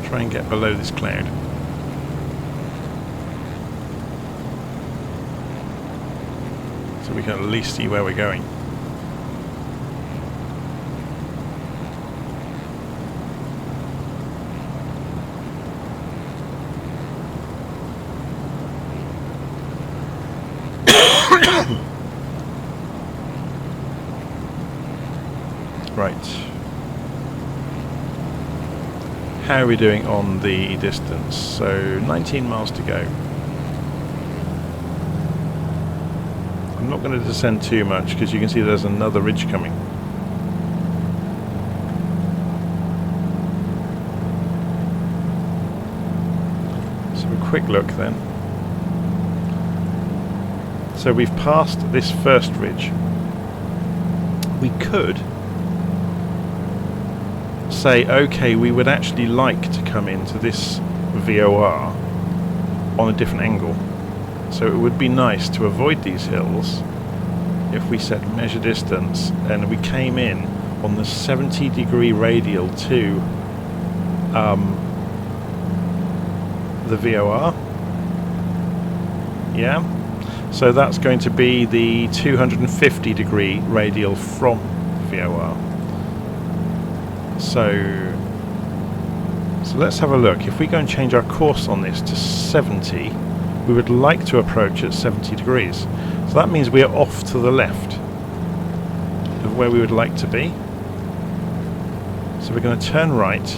Try and get below this cloud. So we can at least see where we're going. How are we doing on the distance? So 19 miles to go. I'm not going to descend too much because you can see there's another ridge coming. So a quick look then. So we've passed this first ridge. We could say, okay, we would actually like to come into this VOR on a different angle. So it would be nice to avoid these hills if we set measure distance and we came in on the 70-degree radial to the VOR. Yeah, so that's going to be the 250-degree radial from VOR. So let's have a look. If we go and change our course on this to 70, we would like to approach at 70 degrees. So that means we are off to the left of where we would like to be. So we're going to turn right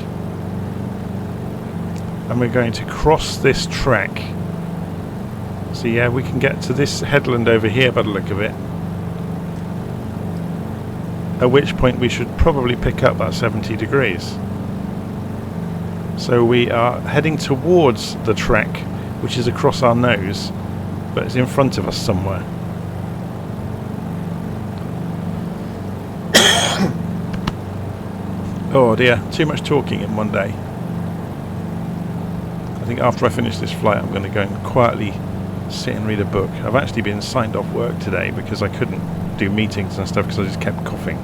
and we're going to cross this track. So yeah, we can get to this headland over here by the look of it. At which point we should probably pick up that 70 degrees. So we are heading towards the track, which is across our nose, but it's in front of us somewhere. Oh dear, too much talking in one day. I think after I finish this flight I'm going to go and quietly sit and read a book. I've actually been signed off work today because I couldn't do meetings and stuff because I just kept coughing.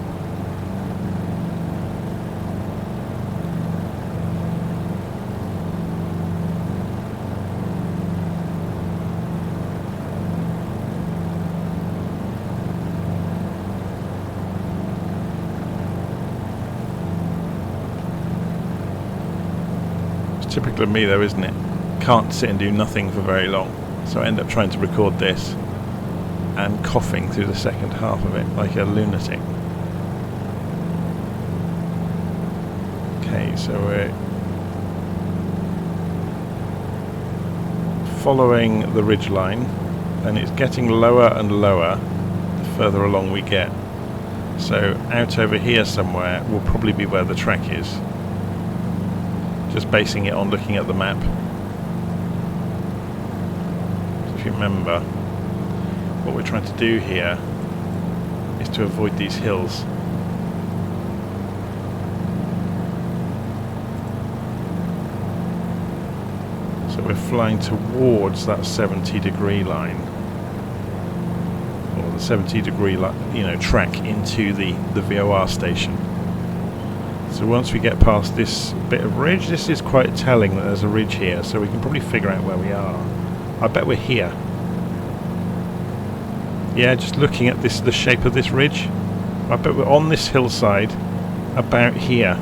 Typical of me though, isn't it? Can't sit and do nothing for very long, so I end up trying to record this and coughing through the second half of it like a lunatic. Okay, so we're following the ridge line and it's getting lower and lower the further along we get. So out over here somewhere will probably be where the track is. Just basing it on looking at the map. So if you remember, what we're trying to do here is to avoid these hills. So we're flying towards that 70-degree line, or the 70-degree track into the VOR station. So once we get past this bit of ridge, this is quite telling that there's a ridge here, so we can probably figure out where we are. I bet we're here. Yeah, just looking at the shape of this ridge, I bet we're on this hillside about here.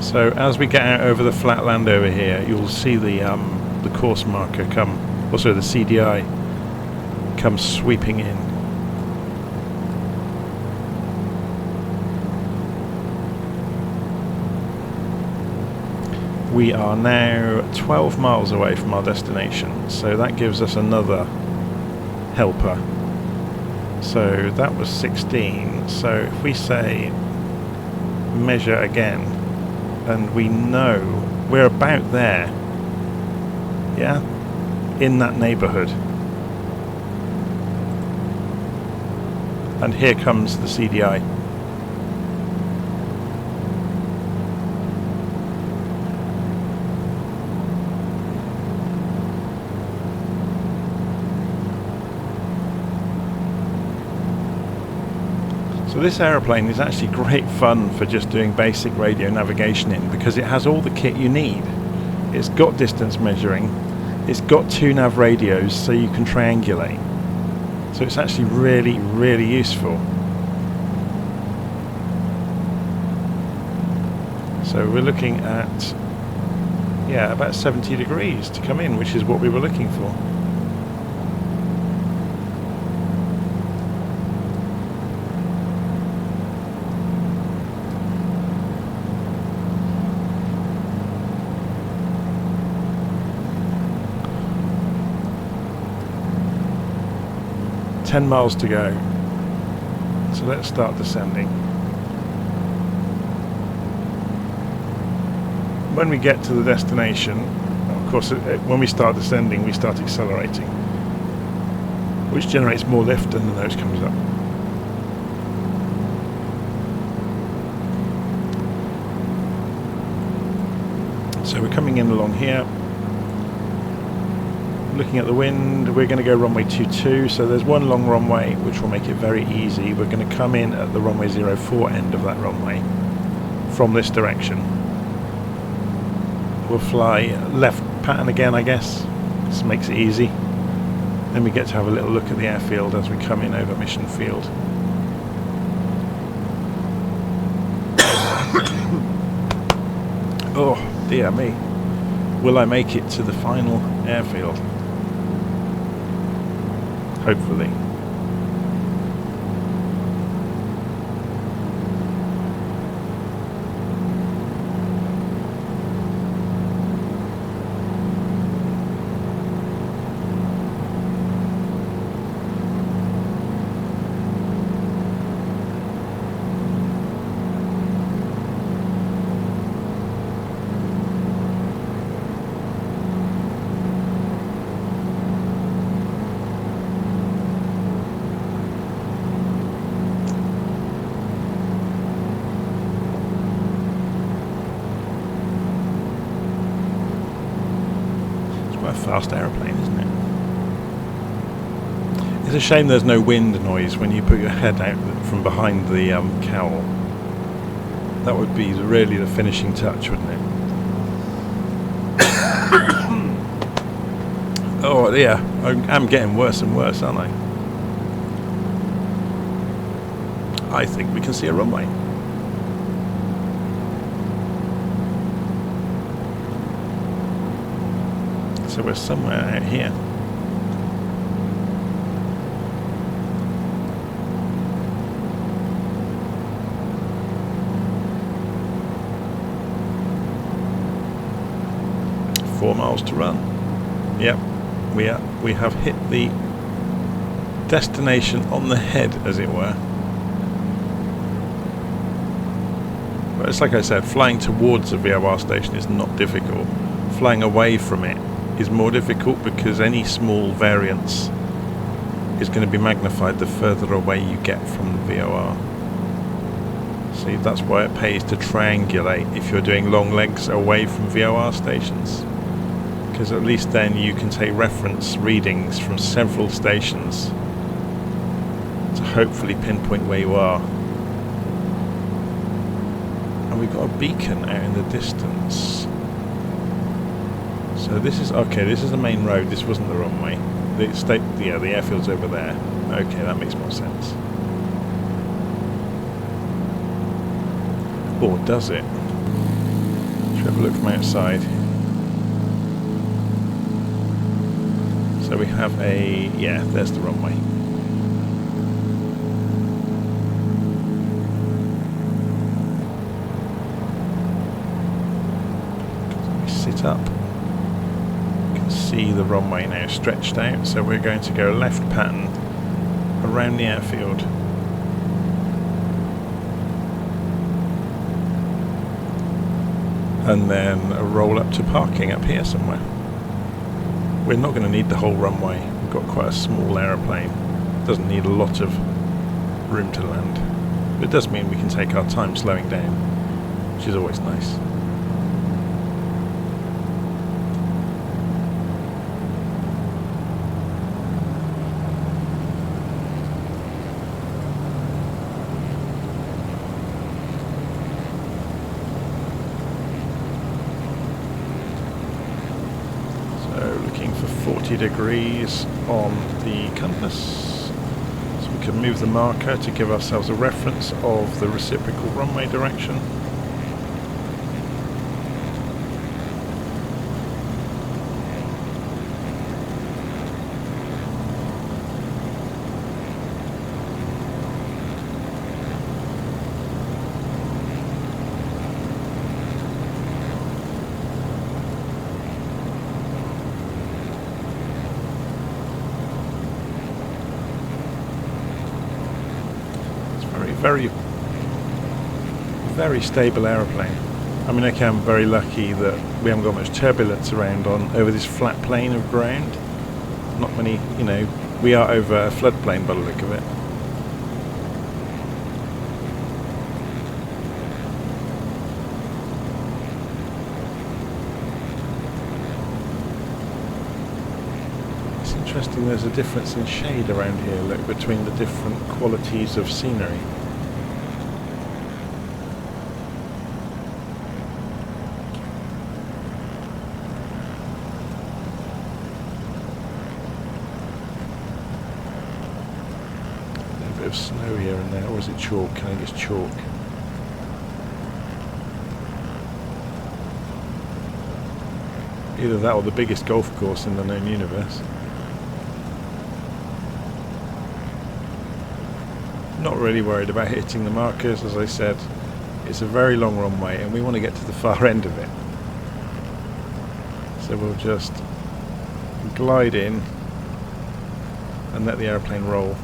So as we get out over the flat land over here, you'll see the course marker come, also the CDI come sweeping in. We are now 12 miles away from our destination, so that gives us another helper. So that was 16, so if we say measure again, and we know we're about there. Yeah, in that neighbourhood. And here comes the CDI. So this aeroplane is actually great fun for just doing basic radio navigation in, because it has all the kit you need. It's got distance measuring, it's got 2 nav radios so you can triangulate. So it's actually really, really useful. So we're looking at, yeah, about 70 degrees to come in, which is what we were looking for. 10 miles to go. So let's start descending. When we get to the destination, of course, when we start descending, we start accelerating, which generates more lift and the nose comes up. So we're coming in along here. Looking at the wind, we're going to go runway 22, so there's one long runway which will make it very easy. We're going to come in at the runway 04 end of that runway from this direction. We'll fly left pattern again, I guess. This makes it easy. Then we get to have a little look at the airfield as we come in over Mission Field. Oh dear me, will I make it to the final airfield? Hopefully. Fast aeroplane, isn't it? It's a shame there's no wind noise when you put your head out from behind the cowl. That would be really the finishing touch, wouldn't it? Oh dear, I'm getting worse and worse, aren't I think we can see a runway. So we're somewhere out here. Four miles to run. Yep, we have hit the destination on the head, as it were. But it's like I said, flying towards a VOR station is not difficult. Flying away from it is more difficult because any small variance is going to be magnified the further away you get from the VOR. See, that's why it pays to triangulate if you're doing long legs away from VOR stations, because at least then you can take reference readings from several stations to hopefully pinpoint where you are. And we've got a beacon out in the distance. So this is okay. This is the main road. This wasn't the runway. The airfield's over there. Okay, that makes more sense. Or does it? Let's have a look from outside. So we have there's the runway. We sit up. See the runway now stretched out, so we're going to go left pattern around the airfield. And then a roll up to parking up here somewhere. We're not going to need the whole runway. We've got quite a small aeroplane. Doesn't need a lot of room to land. But it does mean we can take our time slowing down, which is always nice. Looking for 40 degrees on the compass, so we can move the marker to give ourselves a reference of the reciprocal runway direction. very, very stable aeroplane. I mean, okay, I'm very lucky that we haven't got much turbulence around over this flat plane of ground. Not many, you know, we are over a floodplain by the look of it. It's interesting, there's a difference in shade around here, look, between the different qualities of scenery. Of snow here and there, or is it chalk? I think it's chalk. Either that or the biggest golf course in the known universe. Not really worried about hitting the markers, as I said. It's a very long runway and we want to get to the far end of it. So we'll just glide in and let the aeroplane roll.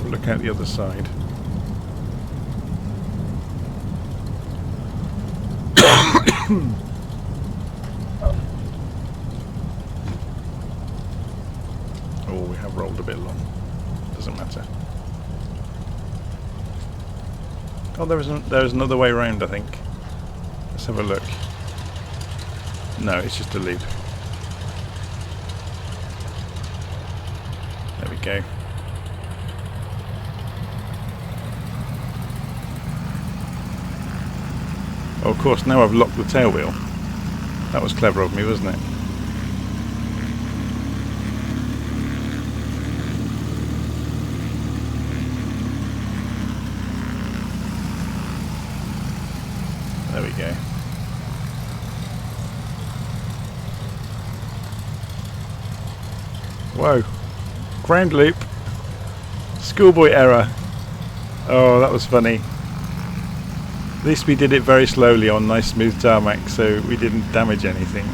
Look out the other side. Oh, we have rolled a bit long. Doesn't matter. Oh, there is another way around, I think. Let's have a look. No, it's just a loop. There we go. Oh, of course, now I've locked the tail wheel. That was clever of me, wasn't it? There we go. Whoa. Ground loop. Schoolboy error. Oh, that was funny. At least we did it very slowly on nice smooth tarmac, so we didn't damage anything.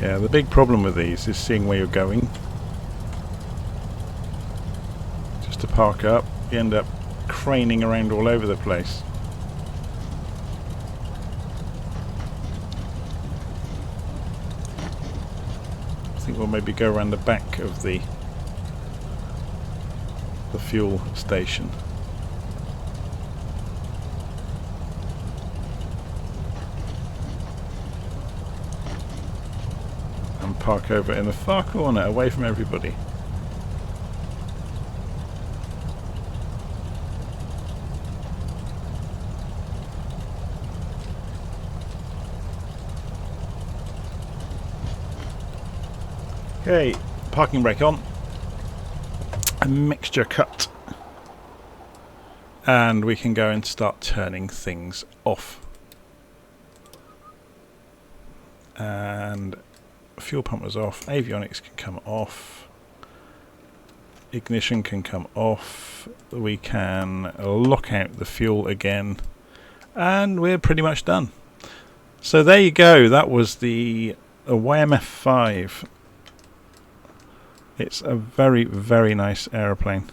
Yeah, the big problem with these is seeing where you're going. To park up, you end up craning around all over the place. I think we'll maybe go around the back of the fuel station. And park over in the far corner, away from everybody. Okay, parking brake on, a mixture cut, and we can go and start turning things off. And fuel pump was off, avionics can come off, ignition can come off, we can lock out the fuel again, and we're pretty much done. So there you go, that was the YMF5. It's a very, very nice aeroplane.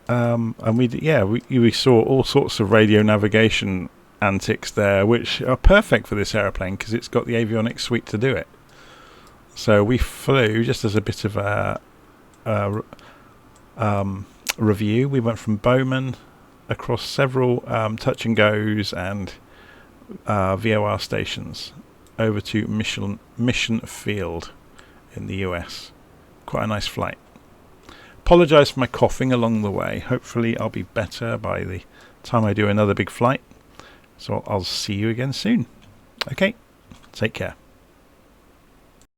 And we saw all sorts of radio navigation antics there, which are perfect for this aeroplane because it's got the avionics suite to do it. So we flew, just as a bit of a review, we went from Bowman across several touch and goes and VOR stations over to Mission Field in the US. Quite a nice flight. Apologise for my coughing along the way. Hopefully I'll be better by the time I do another big flight. So I'll see you again soon. Okay, take care.